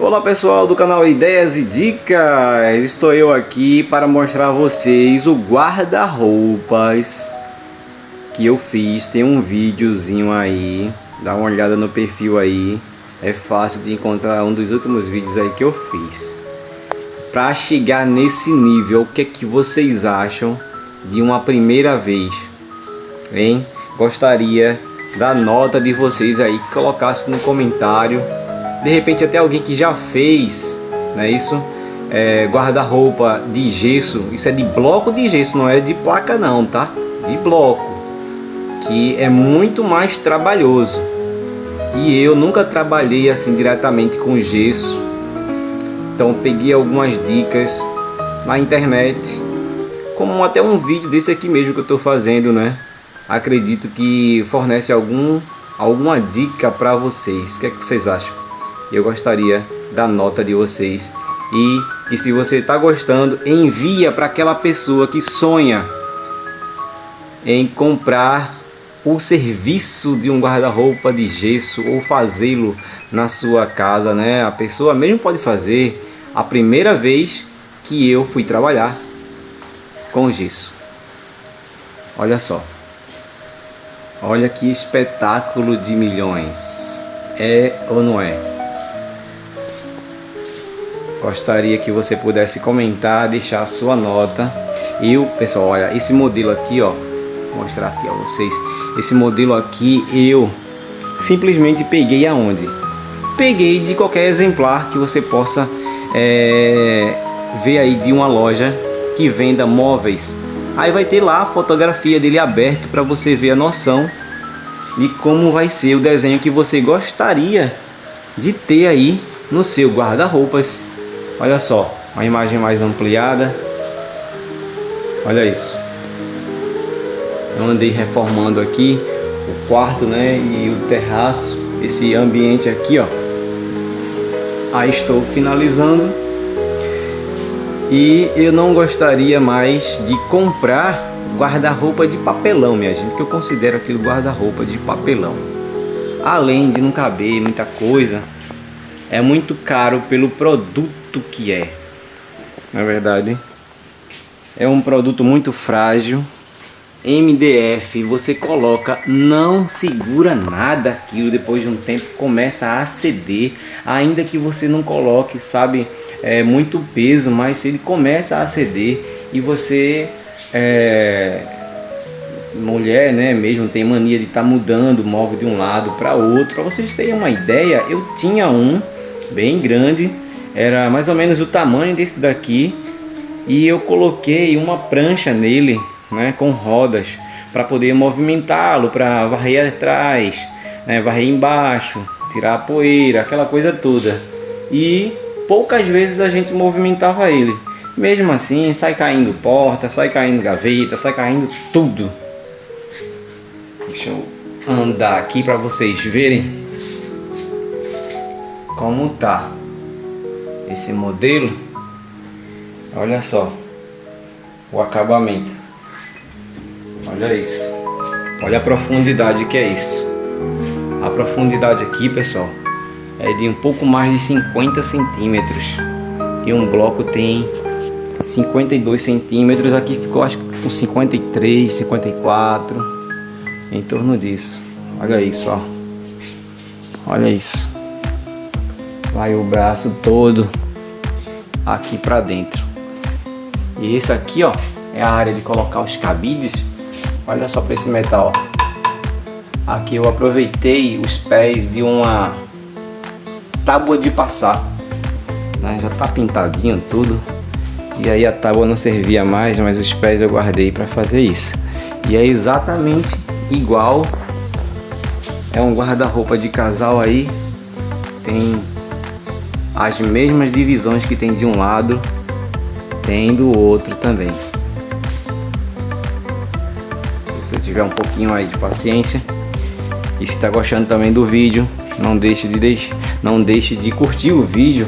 Olá pessoal do canal Ideias e Dicas, estou eu aqui para mostrar a vocês o guarda-roupas que eu fiz. Tem um videozinho aí, dá uma olhada no perfil aí, é fácil de encontrar um dos últimos vídeos aí que eu fiz. Para chegar nesse nível, o que é que vocês acham de uma primeira vez, hein? Gostaria da nota de vocês aí, que colocasse no comentário. De repente até alguém que já fez, não é isso? Guarda-roupa de gesso. Isso é de bloco de gesso, não é de placa não, tá? De bloco, que é muito mais trabalhoso. E eu nunca trabalhei assim diretamente com gesso. Então peguei algumas dicas na internet, como até um vídeo desse aqui mesmo que eu estou fazendo, né? Acredito que fornece alguma dica para vocês. O que é que vocês acham? Eu gostaria da nota de vocês. E se você está gostando, envia para aquela pessoa que sonha em comprar o serviço de um guarda-roupa de gesso ou fazê-lo na sua casa, né? A pessoa mesmo pode fazer a primeira vez que eu fui trabalhar com gesso. Olha só. Olha que espetáculo de milhões. É ou não é? Gostaria que você pudesse comentar, deixar a sua nota. Pessoal, olha, esse modelo aqui, ó, vou mostrar aqui a vocês. Esse modelo aqui eu simplesmente peguei aonde? Peguei de qualquer exemplar que você possa ver aí de uma loja que venda móveis. Aí vai ter lá a fotografia dele aberto para você ver a noção de como vai ser o desenho que você gostaria de ter aí no seu guarda-roupas. Olha só, uma imagem mais ampliada. Olha isso. Eu andei reformando aqui o quarto, né, e o terraço, esse ambiente aqui, ó. Aí estou finalizando. E eu não gostaria mais de comprar guarda-roupa de papelão, minha gente, que eu considero aquilo guarda-roupa de papelão. Além de não caber muita coisa, é muito caro pelo produto que é. Na verdade, é um produto muito frágil. MDF, você coloca, não segura nada aquilo. Depois de um tempo começa a ceder, ainda que você não coloque, sabe, muito peso, mas ele começa a ceder. E você, mulher, né, mesmo tem mania de estar mudando o móvel de um lado para outro. Para vocês terem uma ideia, eu tinha um bem grande, era mais ou menos o tamanho desse daqui, e eu coloquei uma prancha nele, né, com rodas, para poder movimentá-lo, para varrer atrás, né, varrer embaixo, tirar a poeira, aquela coisa toda. E poucas vezes a gente movimentava ele. Mesmo assim, sai caindo porta, sai caindo gaveta, sai caindo tudo. Deixa eu andar aqui para vocês verem como tá esse modelo. Olha só o acabamento. Olha isso. Olha a profundidade que é isso. A profundidade aqui, pessoal, é de um pouco mais de 50 centímetros. E um bloco tem 52 centímetros. Aqui ficou acho que com 53, 54, em torno disso. Olha isso, ó. Olha isso. Vai o braço todo aqui pra dentro. E esse aqui, ó, é a área de colocar os cabides. Olha só para esse metal, ó. Aqui eu aproveitei os pés de uma tábua de passar, né? Já tá pintadinho tudo. E aí a tábua não servia mais, mas os pés eu guardei para fazer isso. E é exatamente igual. É um guarda-roupa de casal aí. Tem as mesmas divisões que tem de um lado, tem do outro também. Se você tiver um pouquinho aí de paciência, e se está gostando também do vídeo, não deixe de curtir o vídeo,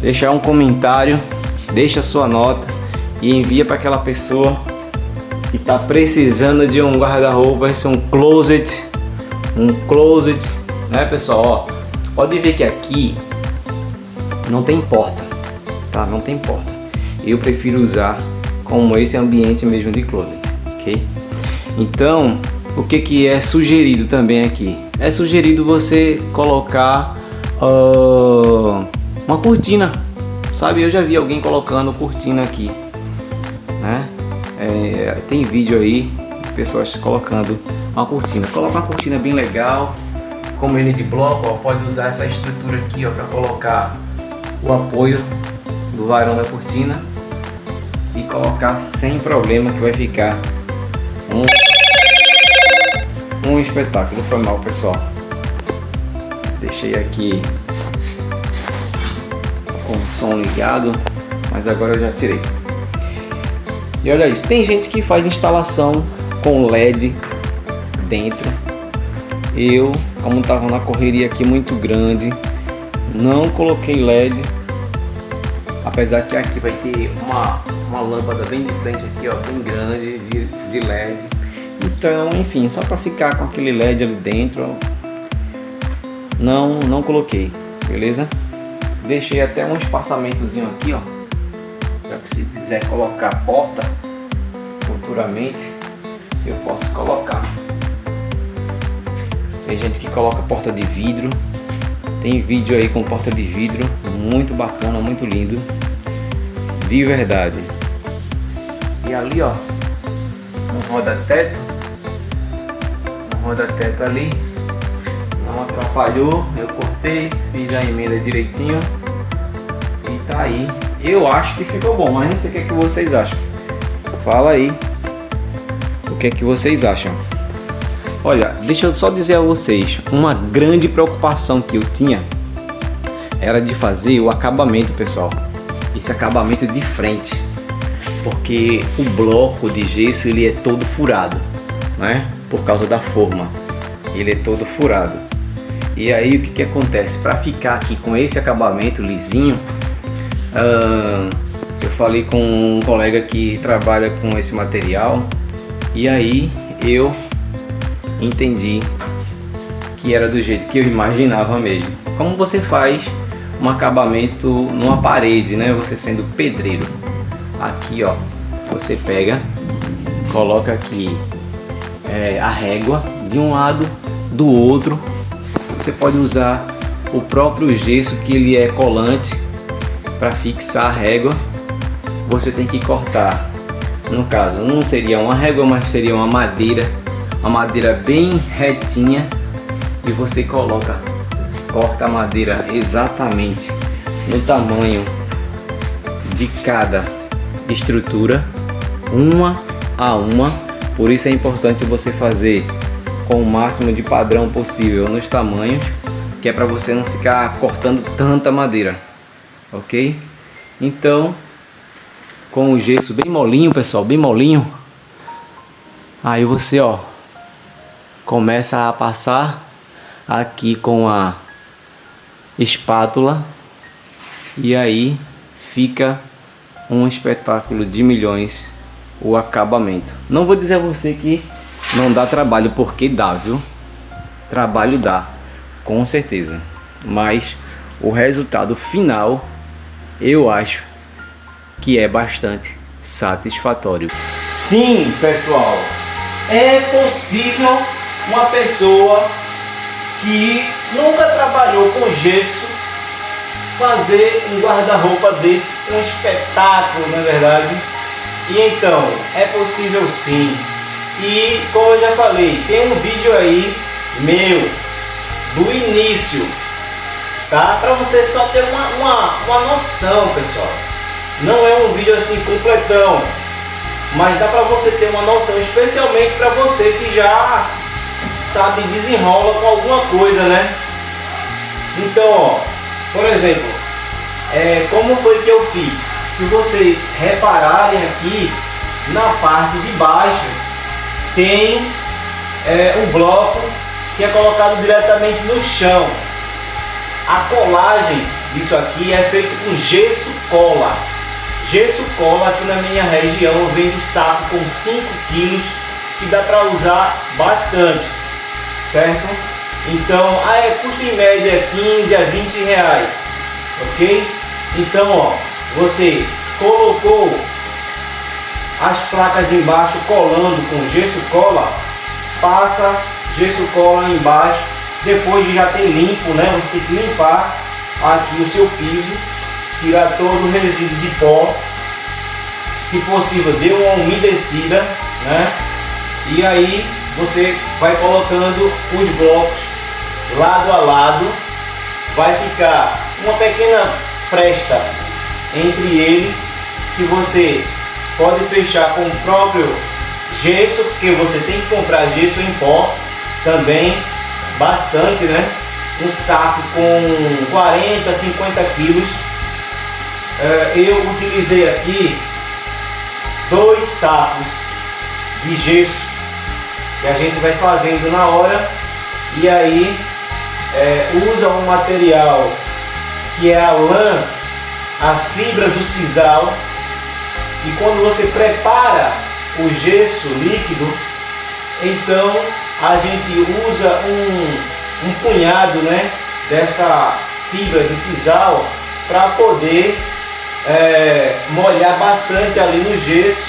deixar um comentário, deixa sua nota e envia para aquela pessoa que está precisando de um guarda-roupa, um closet, né, pessoal? Ó, pode ver que aqui não tem porta, tá? Não tem porta. Eu prefiro usar como esse ambiente mesmo de closet, ok? Então, o que é sugerido também aqui? É sugerido você colocar uma cortina, sabe? Eu já vi alguém colocando cortina aqui, né? Tem vídeo aí de pessoas colocando uma cortina. Coloca uma cortina bem legal, como ele de bloco, ó, pode usar essa estrutura aqui, ó, para colocar o apoio do varão da cortina e colocar sem problema, que vai ficar um espetáculo. Foi mal, pessoal. Deixei aqui com o som ligado, mas agora eu já tirei. E olha isso, tem gente que faz instalação com LED dentro. Eu, como estava na correria aqui muito grande, não coloquei LED, apesar que aqui vai ter uma lâmpada bem de frente aqui, ó, bem grande de LED. Então, enfim, só para ficar com aquele LED ali dentro, não coloquei, beleza? Deixei até um espaçamentozinho aqui, ó, já que se quiser colocar porta futuramente, eu posso colocar. Tem gente que coloca porta de vidro, tem vídeo aí com porta de vidro, muito bacana, muito lindo, de verdade. E ali, ó, um roda-teto ali, não atrapalhou, eu cortei, fiz a emenda direitinho e tá aí. Eu acho que ficou bom, mas não sei o que é que vocês acham. Fala aí o que é que vocês acham. Olha, deixa eu só dizer a vocês, uma grande preocupação que eu tinha era de fazer o acabamento, pessoal. Esse acabamento de frente, porque o bloco de gesso ele é todo furado, né? Por causa da forma, ele é todo furado. E aí o que acontece? Para ficar aqui com esse acabamento lisinho, eu falei com um colega que trabalha com esse material e aí eu entendi que era do jeito que eu imaginava mesmo. Como você faz um acabamento numa parede, né? Você sendo pedreiro. Aqui, ó, você pega, coloca aqui a régua de um lado, do outro. Você pode usar o próprio gesso, que ele é colante, para fixar a régua. Você tem que cortar, no caso não seria uma régua, mas seria uma madeira bem retinha, e você corta a madeira exatamente no tamanho de cada estrutura, uma a uma. Por isso é importante você fazer com o máximo de padrão possível nos tamanhos, que é para você não ficar cortando tanta madeira, ok? Então, com o gesso bem molinho, pessoal, bem molinho, aí você, ó, começa a passar aqui com a espátula e aí fica um espetáculo de milhões o acabamento. Não vou dizer a você que não dá trabalho, porque dá, viu? Trabalho dá, com certeza, mas o resultado final eu acho que é bastante satisfatório. Sim, pessoal, é possível uma pessoa que nunca trabalhou com gesso fazer um guarda-roupa desse, um espetáculo, na verdade. E então, é possível sim. E como eu já falei, tem um vídeo aí meu do início, tá? Para você só ter uma noção, pessoal. Não é um vídeo assim completão, mas dá para você ter uma noção, especialmente para você que já sabe, desenrola com alguma coisa, né? Então, ó, por exemplo, como foi que eu fiz? Se vocês repararem aqui na parte de baixo, tem um bloco que é colocado diretamente no chão. A colagem disso aqui é feito com gesso cola. Gesso cola aqui na minha região eu vendo saco com 5 quilos, que dá para usar bastante, certo? Então, custa em média 15 a 20 reais, ok? Então, ó, você colocou as placas embaixo colando com gesso cola, passa gesso cola embaixo, depois de já ter limpo, né? Você tem que limpar aqui o seu piso, tirar todo o resíduo de pó, se possível dê uma umedecida, né? E aí você vai colocando os blocos lado a lado, vai ficar uma pequena fresta entre eles que você pode fechar com o próprio gesso, porque você tem que comprar gesso em pó também, bastante, né? Um saco com 40, 50 quilos. Eu utilizei aqui 2 sacos de gesso que a gente vai fazendo na hora, e aí usa um material que é a lã, a fibra do sisal. E quando você prepara o gesso líquido, então a gente usa um punhado, né, dessa fibra de sisal para poder molhar bastante ali no gesso,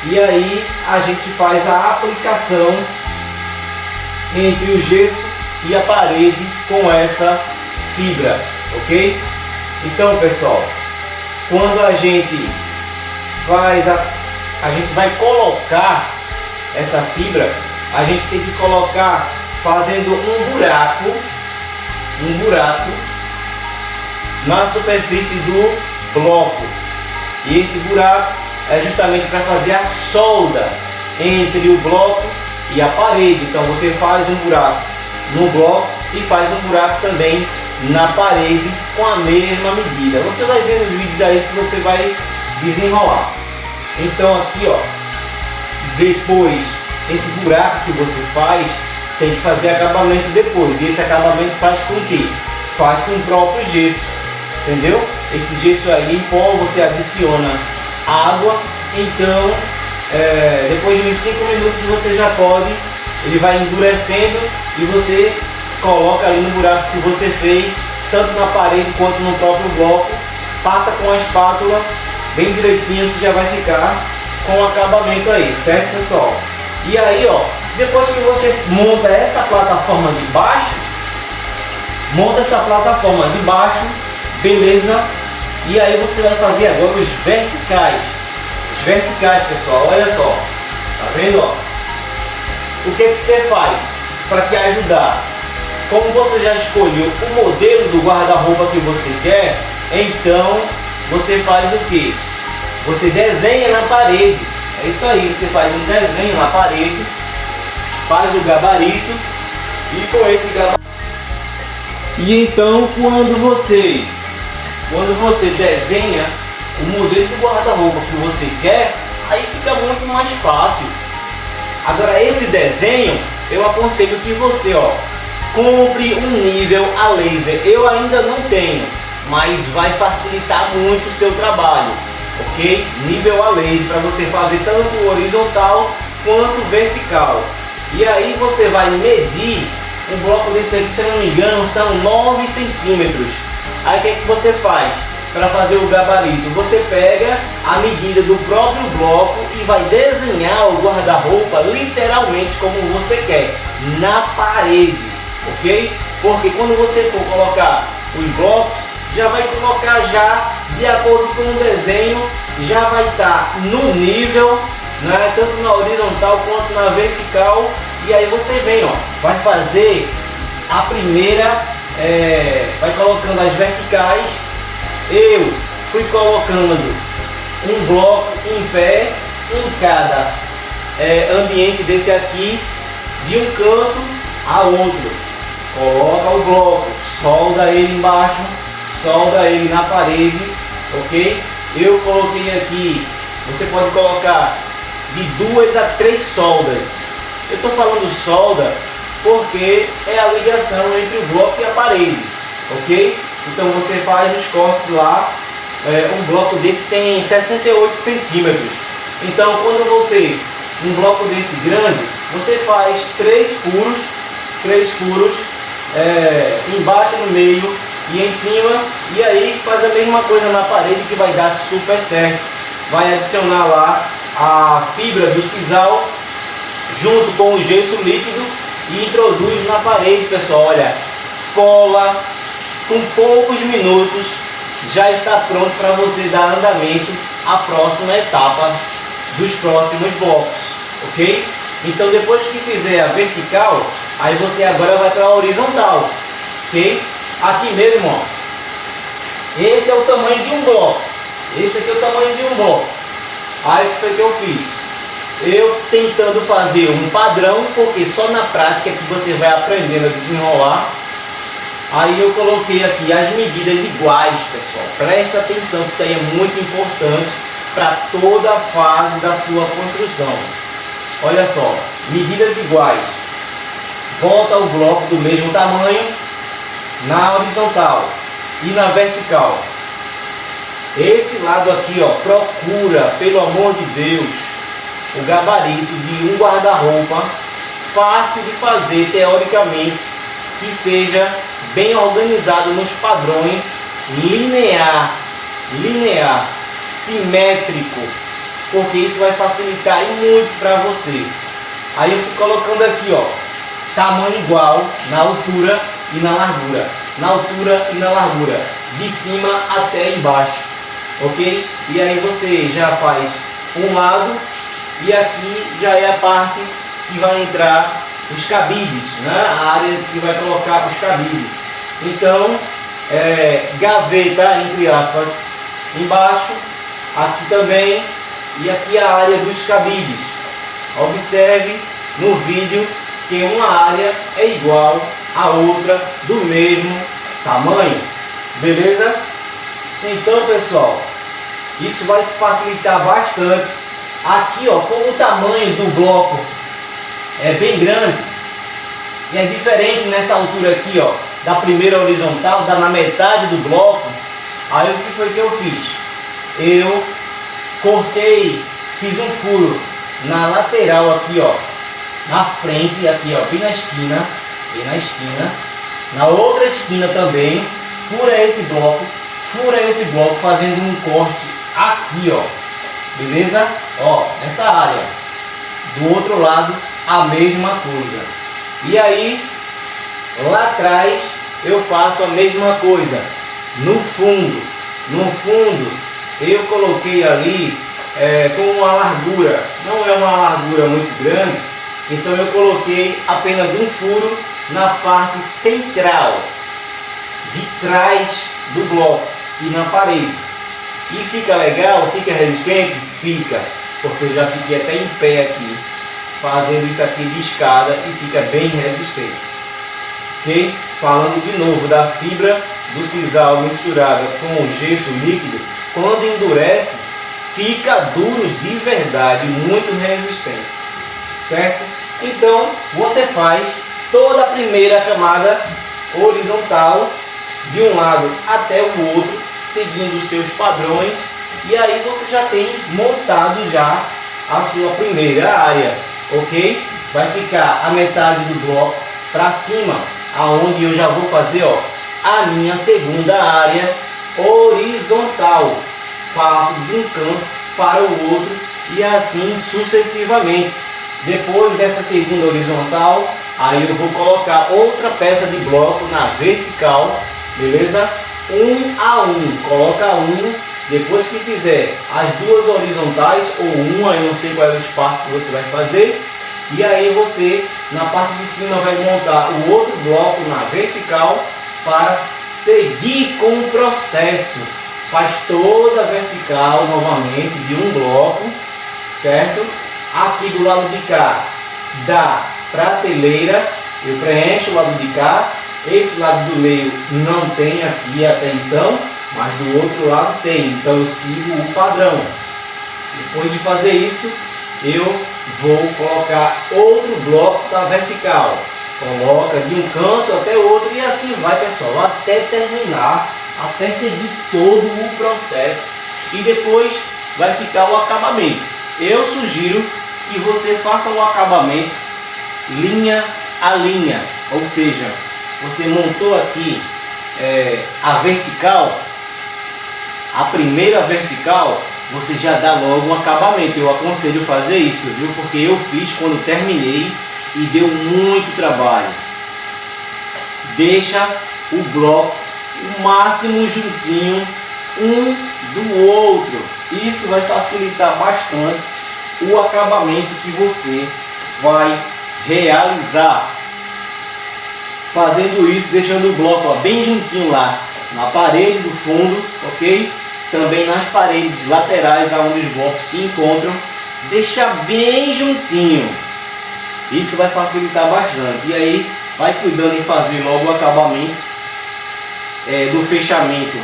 e aí a gente faz a aplicação entre o gesso e a parede com essa fibra, ok? Então, pessoal, quando a gente vai colocar essa fibra, a gente tem que colocar fazendo um buraco na superfície do bloco, e esse buraco é justamente para fazer a solda entre o bloco e a parede. Então você faz um buraco no bloco e faz um buraco também na parede com a mesma medida. Você vai ver nos vídeos aí que você vai desenrolar. Então aqui, ó, depois esse buraco que você faz, tem que fazer acabamento depois, e esse acabamento faz com que? Faz com o próprio gesso, entendeu? Esse gesso aí em pó você adiciona água, então depois de uns 5 minutos você já pode, ele vai endurecendo, e você coloca ali no buraco que você fez, tanto na parede quanto no próprio bloco, passa com a espátula bem direitinho, que já vai ficar com o acabamento aí, certo, pessoal? E aí, ó, depois que você monta essa plataforma de baixo, beleza? E aí você vai fazer agora os verticais. Os verticais, pessoal, olha só, tá vendo, ó? O que você faz para te ajudar? Como você já escolheu o modelo do guarda-roupa que você quer, então você faz o que? Você desenha na parede. É isso aí, você faz um desenho na parede, faz o gabarito, e com esse gabarito, e então quando você desenha o modelo do guarda-roupa que você quer, aí fica muito mais fácil. Agora, esse desenho eu aconselho que você, ó, compre um nível a laser. Eu ainda não tenho, mas vai facilitar muito o seu trabalho, ok? Nível a laser para você fazer tanto horizontal quanto vertical. E aí você vai medir um bloco desse aqui, se eu não me engano, são 9 centímetros. Aí o que é que você faz para fazer o gabarito? Você pega a medida do próprio bloco e vai desenhar o guarda-roupa literalmente como você quer, na parede, ok? Porque quando você for colocar os blocos, já vai colocar já de acordo com o desenho, já vai estar no nível, né, tanto na horizontal quanto na vertical. E aí você vem, ó, vai fazer a primeira, vai colocando as verticais. Eu fui colocando um bloco em pé em cada ambiente desse aqui, de um canto a outro. Coloca o bloco, solda ele embaixo, solda ele na parede, ok? Eu coloquei aqui, você pode colocar de 2 a 3 soldas. Eu estou falando solda porque é a ligação entre o bloco e a parede, ok? Então você faz os cortes lá. Um bloco desse tem 68 centímetros. Então quando um bloco desse grande, você faz 3 furos, embaixo, no meio e em cima, e aí faz a mesma coisa na parede que vai dar super certo. Vai adicionar lá a fibra do sisal junto com o gesso líquido e introduz na parede, pessoal. Olha, cola, com poucos minutos já está pronto para você dar andamento à próxima etapa dos próximos blocos, ok? Então depois que fizer a vertical, aí você agora vai para a horizontal, ok? Aqui mesmo, ó, esse é o tamanho de um bloco, esse aqui é o tamanho de um bloco. Aí o que foi que eu fiz? Eu tentando fazer um padrão, porque só na prática que você vai aprendendo a desenrolar. Aí eu coloquei aqui as medidas iguais, pessoal. Presta atenção que isso aí é muito importante para toda a fase da sua construção. Olha só, medidas iguais. Volta o bloco do mesmo tamanho na horizontal e na vertical. Esse lado aqui, ó, procura, pelo amor de Deus, o gabarito de um guarda-roupa fácil de fazer teoricamente, que seja bem organizado nos padrões, linear, simétrico, porque isso vai facilitar e muito para você. Aí eu fui colocando aqui, ó, tamanho igual na altura e na largura, de cima até embaixo, ok? E aí você já faz um lado e aqui já é a parte que vai entrar os cabides, né? A área que vai colocar os cabides. Então, gaveta, entre aspas, embaixo, aqui também, e aqui a área dos cabides. Observe no vídeo que uma área é igual a outra do mesmo tamanho, beleza? Então, pessoal, isso vai facilitar bastante. Aqui, ó, como o tamanho do bloco é bem grande e é diferente nessa altura aqui, ó, da primeira horizontal, na metade do bloco. Aí o que foi que eu fiz? Eu cortei, fiz um furo na lateral aqui, ó, na frente aqui, ó, bem na esquina, na outra esquina também, fura esse bloco, fazendo um corte aqui, ó, beleza? Ó, nessa área. Do outro lado a mesma coisa. E aí lá atrás eu faço a mesma coisa. No fundo eu coloquei ali com uma largura, não é uma largura muito grande, então eu coloquei apenas um furo na parte central de trás do bloco e na parede. E fica legal, fica resistente? Fica, porque eu já fiquei até em pé aqui fazendo isso aqui de escada e fica bem resistente, ok? Falando de novo da fibra do sisal misturada com o gesso líquido, quando endurece fica duro de verdade, muito resistente, certo? Então você faz toda a primeira camada horizontal de um lado até o outro, seguindo os seus padrões, e aí você já tem montado já a sua primeira área, ok? Vai ficar a metade do bloco para cima, aonde eu já vou fazer, ó, a minha segunda área horizontal. Faço de um canto para o outro e assim sucessivamente. Depois dessa segunda horizontal, aí eu vou colocar outra peça de bloco na vertical, beleza? Um a um, coloca um, depois que fizer as duas horizontais ou uma, eu não sei qual é o espaço que você vai fazer, e aí você na parte de cima vai montar o outro bloco na vertical para seguir com o processo. Faz toda a vertical novamente de um bloco, certo? Aqui do lado de cá da prateleira eu preencho o lado de cá. Esse lado do meio não tem aqui até então, mas do outro lado tem, então eu sigo o padrão. Depois de fazer isso, eu vou colocar outro bloco da vertical. Coloca de um canto até outro e assim vai, pessoal, até terminar, até seguir todo o processo. E depois vai ficar o acabamento. Eu sugiro que você faça o acabamento linha a linha, ou seja, você montou aqui a vertical, a primeira vertical, você já dá logo um acabamento. Eu aconselho fazer isso, viu? Porque eu fiz quando terminei e deu muito trabalho. Deixa o bloco o máximo juntinho um do outro. Isso vai facilitar bastante o acabamento que você vai realizar. Fazendo isso, deixando o bloco bem juntinho lá na parede do fundo, ok? Também nas paredes laterais, onde os blocos se encontram, deixa bem juntinho. Isso vai facilitar bastante. E aí, vai cuidando em fazer logo o acabamento do fechamento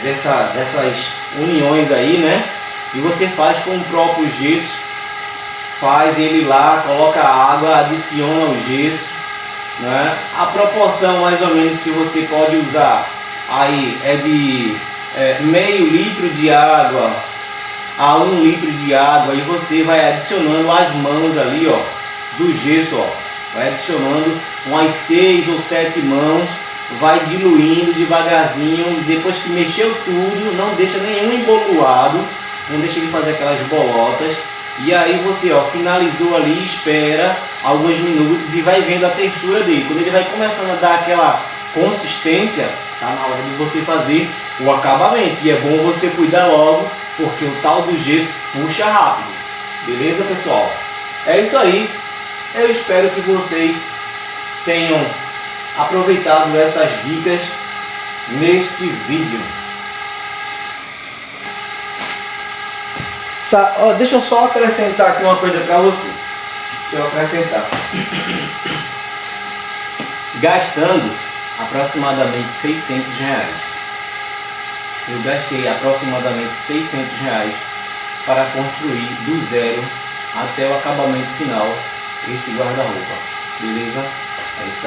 dessas uniões aí, né? E você faz com o próprio gesso, faz ele lá, coloca água, adiciona o gesso, né? A proporção mais ou menos que você pode usar aí é de meio litro de água a 1 litro de água, e você vai adicionando as mãos ali, ó, do gesso, ó, vai adicionando umas 6 ou 7 mãos, vai diluindo devagarzinho. Depois que mexeu tudo, não deixa nenhum embolulado, não deixa ele fazer aquelas bolotas. E aí você, ó, finalizou ali, espera alguns minutos e vai vendo a textura dele. Quando ele vai começando a dar aquela consistência, tá na hora de você fazer o acabamento. E é bom você cuidar logo, porque o tal do gesso puxa rápido. Beleza, pessoal? É isso aí. Eu espero que vocês tenham aproveitado essas dicas neste vídeo. Deixa eu só acrescentar aqui uma coisa para você. Deixa eu acrescentar. Gastando aproximadamente R$600. Eu gastei aproximadamente R$600 para construir do zero até o acabamento final esse guarda-roupa. Beleza? É isso aí.